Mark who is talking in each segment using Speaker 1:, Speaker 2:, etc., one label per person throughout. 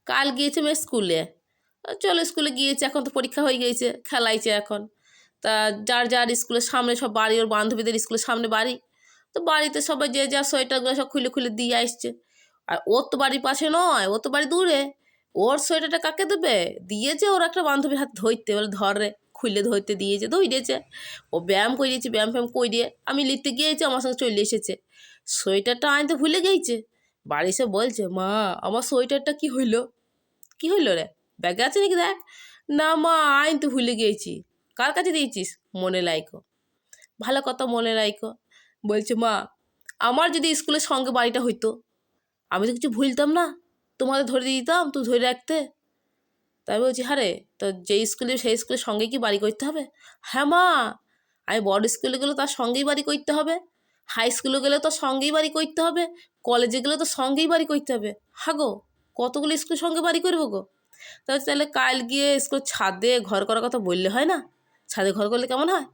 Speaker 1: কাল গিয়েছে মেয়ে স্কুলে। চলো স্কুলে গিয়েছে, এখন তো পরীক্ষা হয়ে গিয়েছে, খেলাইছে এখন। তা যার যার স্কুলের সামনে সব বাড়ি, ওর বান্ধবীদের স্কুলের সামনে বাড়ি, তো বাড়িতে সবাই যে যার সোয়েটারগুলো সব খুলে খুলে দিয়ে আসছে। আর ওর তো বাড়ির পাশে নয়, ও তো বাড়ি দূরে। ওর সোয়েটারটা কাকে দেবে? দিয়েছে ওর একটা বান্ধবীর হাত ধরতে, বলে ধর রে, খুলে ধরতে দিয়েছে, ধরেছে। ও ব্যায়াম করিয়েছে, ব্যায়াম ফ্যায়াম করিয়ে আমি লিখতে গিয়েছি, আমার সঙ্গে চলে এসেছে। সোয়েটারটা আনতে ভুলে গিয়েছে। বাড়ি এসে বলছে, মা আমার সোয়েটারটা কি হইলো? কি হইলো রে, ব্যাগে আছে নাকি দেখ। না মা, আনতে ভুলে গিয়েছি। কার কাছে দিয়েছিস? মনে লাইকো। ভালো কথা, মনে রাখো। বলছে, মা আমার যদি স্কুলের সঙ্গে বাড়িটা হইতো, আমি তো কিছু ভুলতাম না, তোমাদের ধরে দিয়ে দিতাম, তুই ধরে রাখতে। তাই বলছি, হ্যাঁ রে, তো যেই স্কুলে সেই স্কুলের সঙ্গে কি বাড়ি করতে হবে? হ্যাঁ মা, আমি বড় স্কুলে গেলেও তার সঙ্গেই বাড়ি করতে হবে, হাই স্কুলে গেলেও তার সঙ্গেই বাড়ি করতে হবে, কলেজে গেলেও তো সঙ্গেই বাড়ি করতে হবে। হ্যাঁ গো, কতগুলো স্কুলের সঙ্গে বাড়ি করবো গো? তাহলে কাল গিয়ে স্কুল ছাদে ঘর করার কথা বললে হয় না? ছাদে ঘর করলে কেমন হয়?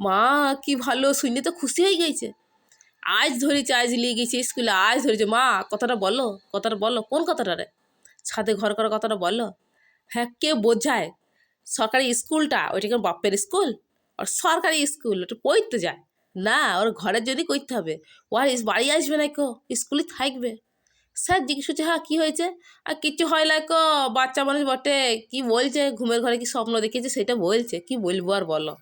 Speaker 1: মা কি ভালো, শুনে তো খুশি হয়ে গেছে। আজ ধরেছে, আজ নিয়ে গেছি স্কুলে, আজ ধরেছে। মা কথাটা বলো, কথাটা বলো, কোন কথাটা রে? ছাদে ঘর করার কথাটা বলো। হ্যাঁ, কে বোঝায়? সরকারি স্কুলটা ওইটা কেন বাপের স্কুল? আর সরকারি স্কুল ওটা পড়তে যায় না, ওর ঘরের জন্যই করতে হবে। ও আর বাড়ি আসবে না, কো স্কুলে থাকবে। স্যার জিজ্ঞেস করছে, হ্যাঁ কী হয়েছে? আর কিচ্ছু হয় না কো, বাচ্চা মানুষ বটে, কি বলছে, ঘুমের ঘরে কি স্বপ্ন দেখেছে সেটা বলছে, কি বলবো আর বলো।